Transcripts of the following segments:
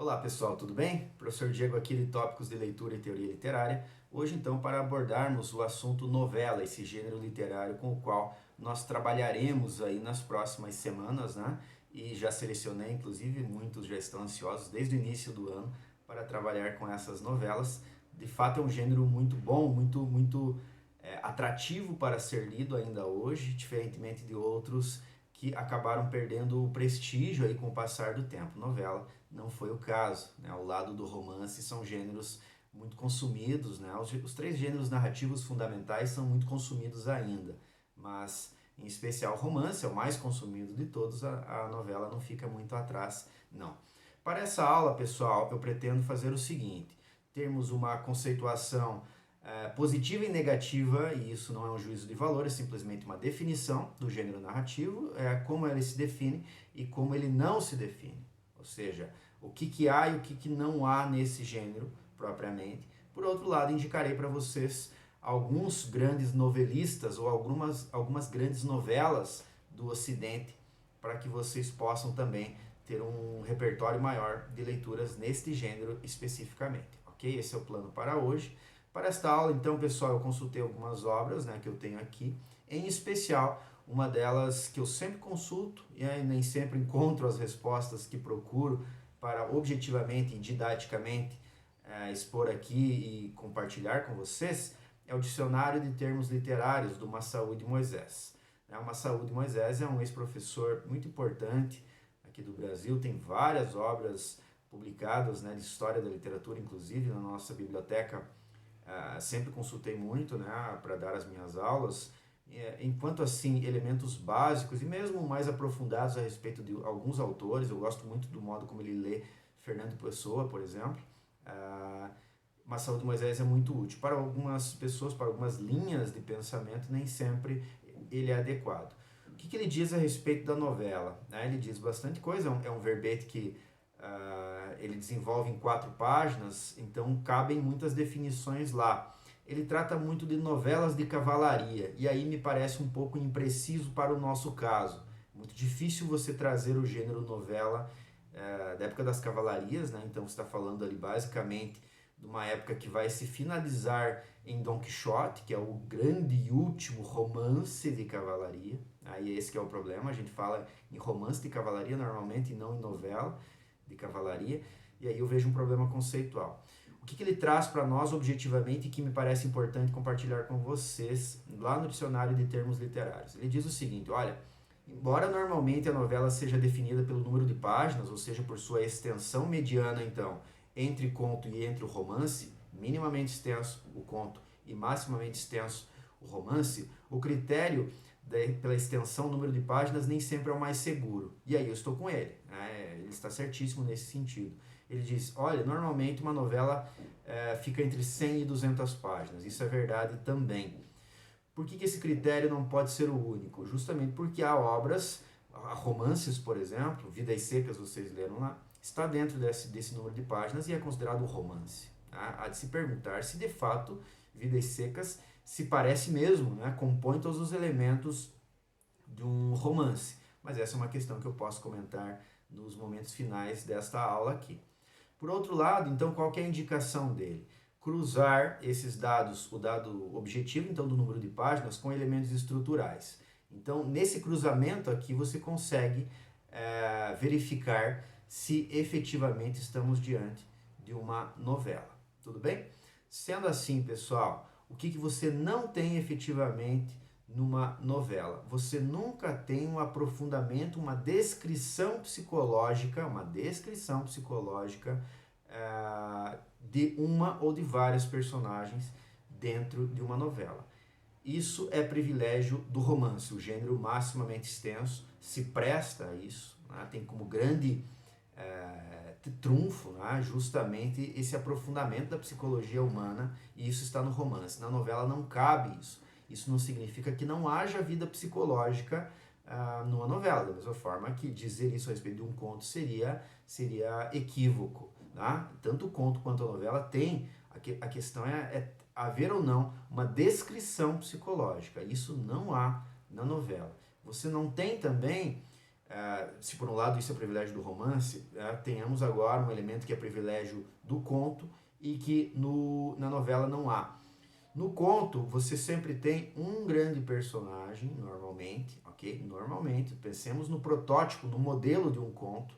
Olá pessoal, tudo bem? Professor Diego aqui de Tópicos de Leitura e Teoria Literária. Hoje então para abordarmos o assunto novela, esse gênero literário com o qual nós trabalharemos aí nas próximas semanas, né? E já selecionei, inclusive muitos já estão ansiosos desde o início do ano para trabalhar com essas novelas. De fato é um gênero muito bom, muito atrativo para ser lido ainda hoje, diferentemente de outros que acabaram perdendo o prestígio aí com o passar do tempo. Novela não foi o caso, né? Ao lado do romance são gêneros muito consumidos, né? Os três gêneros narrativos fundamentais são muito consumidos ainda, mas em especial o romance é o mais consumido de todos, a novela não fica muito atrás, não. Para essa aula, pessoal, eu pretendo fazer o seguinte, termos uma conceituação positiva e negativa, e isso não é um juízo de valor, é simplesmente uma definição do gênero narrativo, como ele se define e como ele não se define. Ou seja, o que há e o que não há nesse gênero propriamente. Por outro lado, indicarei para vocês alguns grandes novelistas ou algumas grandes novelas do Ocidente para que vocês possam também ter um repertório maior de leituras neste gênero especificamente. Ok? Esse é o plano para hoje. Para esta aula, então, pessoal, eu consultei algumas obras, né, que eu tenho aqui, em especial uma delas que eu sempre consulto e nem sempre encontro as respostas que procuro para objetivamente e didaticamente expor aqui e compartilhar com vocês, é o Dicionário de Termos Literários do Massaú de Moisés. O Massaú de Moisés é um ex-professor muito importante aqui do Brasil, tem várias obras publicadas, né, de história da literatura, inclusive na nossa biblioteca. Sempre consultei muito, né, para dar as minhas aulas, enquanto assim elementos básicos e mesmo mais aprofundados a respeito de alguns autores. Eu gosto muito do modo como ele lê Fernando Pessoa, por exemplo. Massaú de Moisés é muito útil para algumas pessoas, para algumas linhas de pensamento, nem sempre ele é adequado. O que ele diz a respeito da novela? Ele diz bastante coisa, é um verbete que ele desenvolve em 4 páginas, então cabem muitas definições lá. Ele trata muito de novelas de cavalaria, e aí me parece um pouco impreciso para o nosso caso. Muito difícil você trazer o gênero novela da época das cavalarias, né? Então você está falando ali basicamente de uma época que vai se finalizar em Dom Quixote, que é o grande e último romance de cavalaria. Aí esse que é o problema, a gente fala em romance de cavalaria normalmente e não em novela de cavalaria, e aí eu vejo um problema conceitual. O que ele traz para nós objetivamente e que me parece importante compartilhar com vocês lá no Dicionário de Termos Literários? Ele diz o seguinte, olha, embora normalmente a novela seja definida pelo número de páginas, ou seja, por sua extensão mediana, então, entre conto e entre o romance, minimamente extenso o conto e maximamente extenso o romance, o critério pela extensão, número de páginas, nem sempre é o mais seguro. E aí eu estou com ele. Ele está certíssimo nesse sentido. Ele diz, olha, normalmente uma novela fica entre 100 e 200 páginas. Isso é verdade também. Por que esse critério não pode ser o único? Justamente porque há obras, há romances, por exemplo, Vidas Secas, vocês leram lá, está dentro desse número de páginas e é considerado romance. Há de se perguntar se de fato Vidas Secas se parece mesmo, né? Compõe todos os elementos de um romance. Mas essa é uma questão que eu posso comentar nos momentos finais desta aula aqui. Por outro lado, então, qual que é a indicação dele? Cruzar esses dados, o dado objetivo, então, do número de páginas, com elementos estruturais. Então, nesse cruzamento aqui, você consegue verificar se efetivamente estamos diante de uma novela. Tudo bem? Sendo assim, pessoal, o que você não tem efetivamente numa novela? Você nunca tem um aprofundamento, uma descrição psicológica de uma ou de várias personagens dentro de uma novela. Isso é privilégio do romance, o gênero maximamente extenso se presta a isso, né? Tem como grande trunfo, né, justamente esse aprofundamento da psicologia humana, e isso está no romance. Na novela não cabe isso. Isso não significa que não haja vida psicológica numa novela, da mesma forma que dizer isso a respeito de um conto seria equívoco. Tá? Tanto o conto quanto a novela tem, a questão é haver ou não uma descrição psicológica. Isso não há na novela. Você não tem também se por um lado isso é privilégio do romance, tenhamos agora um elemento que é privilégio do conto e que na novela não há. No conto, você sempre tem um grande personagem, normalmente, ok? Normalmente, pensemos no protótipo, no modelo de um conto.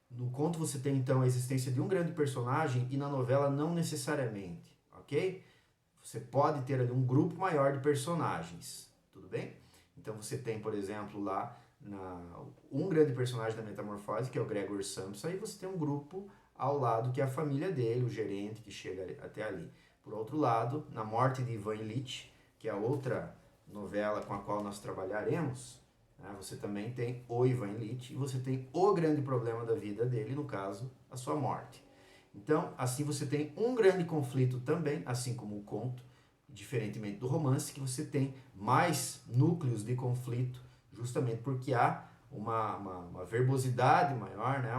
No conto você tem então a existência de um grande personagem e na novela não necessariamente, ok? Você pode ter ali um grupo maior de personagens, tudo bem? Então você tem, por exemplo, lá um grande personagem da Metamorfose, que é o Gregor Samsa, e você tem um grupo ao lado que é a família dele, o gerente que chega até ali. Por outro lado, na Morte de Ivan Ilitch, que é a outra novela com a qual nós trabalharemos, você também tem o Ivan Ilitch e você tem o grande problema da vida dele, no caso, a sua morte. Então, assim você tem um grande conflito também, assim como o conto, diferentemente do romance, que você tem mais núcleos de conflito, justamente porque há uma verbosidade maior, né?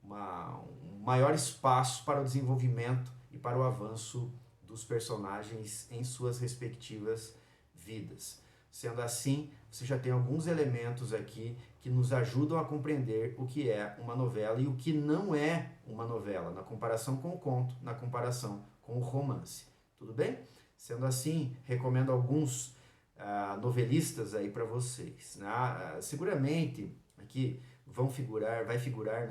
Um maior espaço para o desenvolvimento e para o avanço dos personagens em suas respectivas vidas. Sendo assim, você já tem alguns elementos aqui que nos ajudam a compreender o que é uma novela e o que não é uma novela, na comparação com o conto, na comparação com o romance. Tudo bem? Sendo assim, recomendo alguns novelistas aí para vocês. Né? Seguramente aqui vai figurar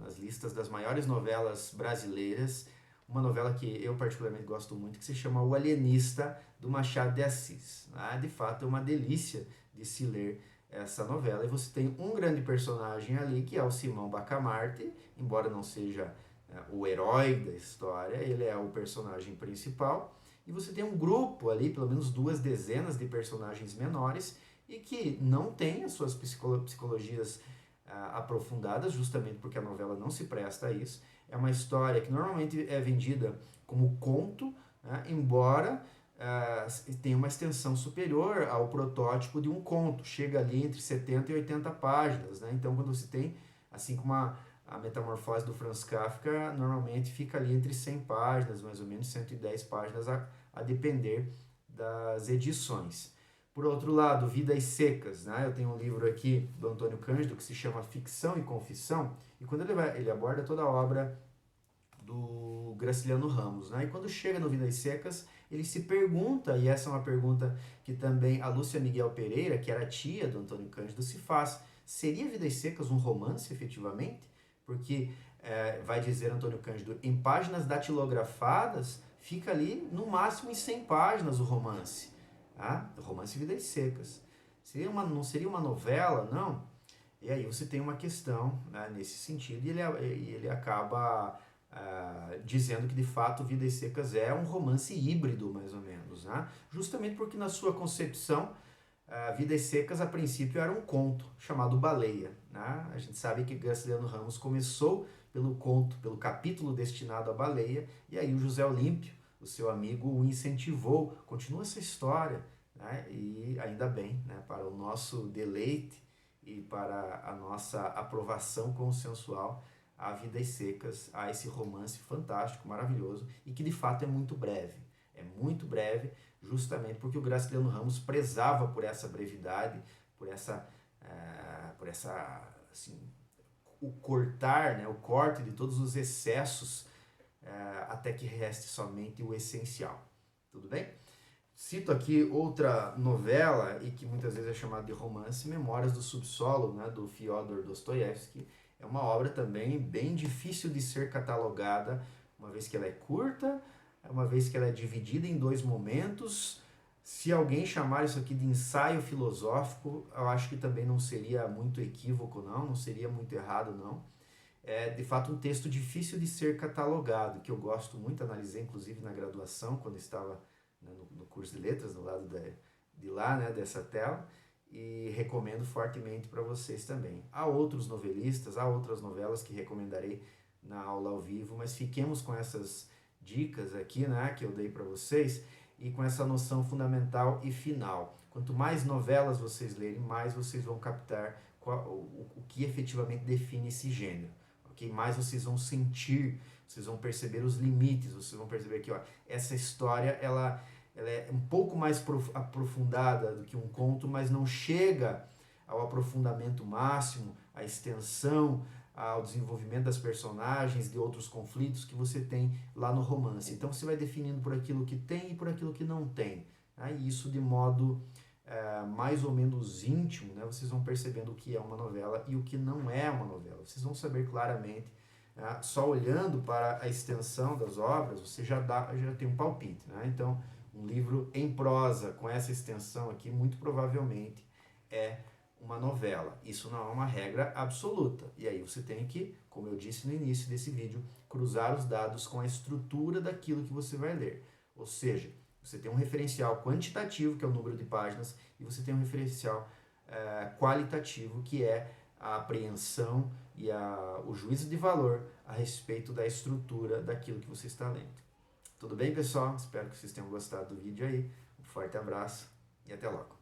nas listas das maiores novelas brasileiras, uma novela que eu particularmente gosto muito, que se chama O Alienista, do Machado de Assis. De fato, é uma delícia de se ler essa novela. E você tem um grande personagem ali, que é o Simão Bacamarte, embora não seja o herói da história, ele é o personagem principal. E você tem um grupo ali, pelo menos 2 dezenas de personagens menores, e que não tem as suas psicologias aprofundadas, justamente porque a novela não se presta a isso. É uma história que normalmente é vendida como conto, embora tenha uma extensão superior ao protótipo de um conto. Chega ali entre 70 e 80 páginas. Então, quando você tem, assim como a Metamorfose do Franz Kafka, normalmente fica ali entre 100 páginas, mais ou menos 110 páginas, a depender das edições. Por outro lado, Vidas Secas, eu tenho um livro aqui do Antônio Cândido que se chama Ficção e Confissão, e quando ele aborda toda a obra do Graciliano Ramos. E quando chega no Vidas Secas, ele se pergunta, e essa é uma pergunta que também a Lúcia Miguel Pereira, que era tia do Antônio Cândido, se faz: seria Vidas Secas um romance, efetivamente? Porque, vai dizer Antônio Cândido, em páginas datilografadas, fica ali no máximo em 100 páginas o romance. Romance Vidas Secas. Não seria uma novela, não? E aí você tem uma questão nesse sentido, e ele acaba dizendo que de fato Vidas Secas é um romance híbrido, mais ou menos. Justamente porque na sua concepção, Vidas Secas a princípio era um conto chamado Baleia. A gente sabe que Graciliano Ramos começou pelo conto, pelo capítulo destinado à baleia, e aí o José Olímpio, o seu amigo, o incentivou: continua essa história, e ainda bem, para o nosso deleite e para a nossa aprovação consensual, a Vidas Secas, a esse romance fantástico, maravilhoso, e que de fato é muito breve. É muito breve, justamente porque o Graciliano Ramos prezava por essa brevidade, por essa assim, o corte de todos os excessos, até que reste somente o essencial. Tudo bem? Cito aqui outra novela, e que muitas vezes é chamada de romance, Memórias do Subsolo, do Fyodor Dostoiévski. É uma obra também bem difícil de ser catalogada, uma vez que ela é curta, uma vez que ela é dividida em 2 momentos. Se alguém chamar isso aqui de ensaio filosófico, eu acho que também não seria muito equívoco, não seria muito errado, não. É, de fato, um texto difícil de ser catalogado, que eu gosto muito, analisei inclusive na graduação, quando estava no curso de letras, do lado de lá, dessa tela, e recomendo fortemente para vocês também. Há outros novelistas, há outras novelas que recomendarei na aula ao vivo, mas fiquemos com essas dicas aqui, que eu dei para vocês, e com essa noção fundamental e final. Quanto mais novelas vocês lerem, mais vocês vão captar o que efetivamente define esse gênero. Okay? Mais vocês vão sentir, vocês vão perceber os limites, vocês vão perceber que essa história ela é um pouco mais aprofundada do que um conto, mas não chega ao aprofundamento máximo, à extensão, ao desenvolvimento das personagens, de outros conflitos que você tem lá no romance. Então você vai definindo por aquilo que tem e por aquilo que não tem. Né? E isso de modo mais ou menos íntimo, né? Vocês vão percebendo o que é uma novela e o que não é uma novela. Vocês vão saber claramente, só olhando para a extensão das obras, você já tem um palpite. Né? Então, um livro em prosa com essa extensão aqui, muito provavelmente é uma novela. Isso não é uma regra absoluta. E aí você tem que, como eu disse no início desse vídeo, cruzar os dados com a estrutura daquilo que você vai ler. Ou seja, você tem um referencial quantitativo, que é o número de páginas, e você tem um referencial qualitativo, que é a apreensão e o juízo de valor a respeito da estrutura daquilo que você está lendo. Tudo bem, pessoal? Espero que vocês tenham gostado do vídeo aí. Um forte abraço e até logo.